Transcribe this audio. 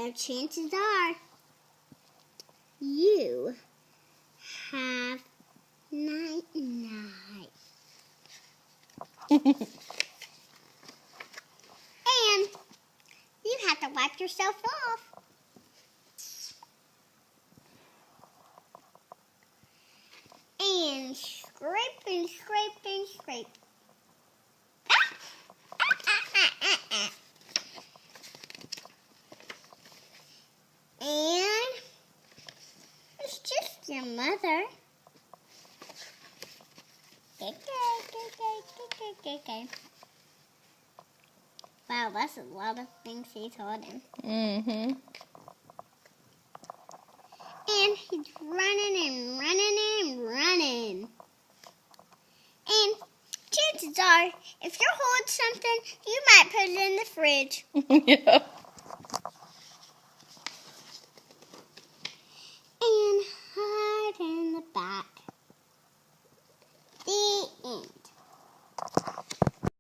So chances are you have night-night. And you have to wipe yourself off. And scrape and scrape and scrape. And it's just your mother. Wow, that's a lot of things he taught him. Mm-hmm. And he's running and running and running. And chances are, if you hold something, you might put it in the fridge. Yeah.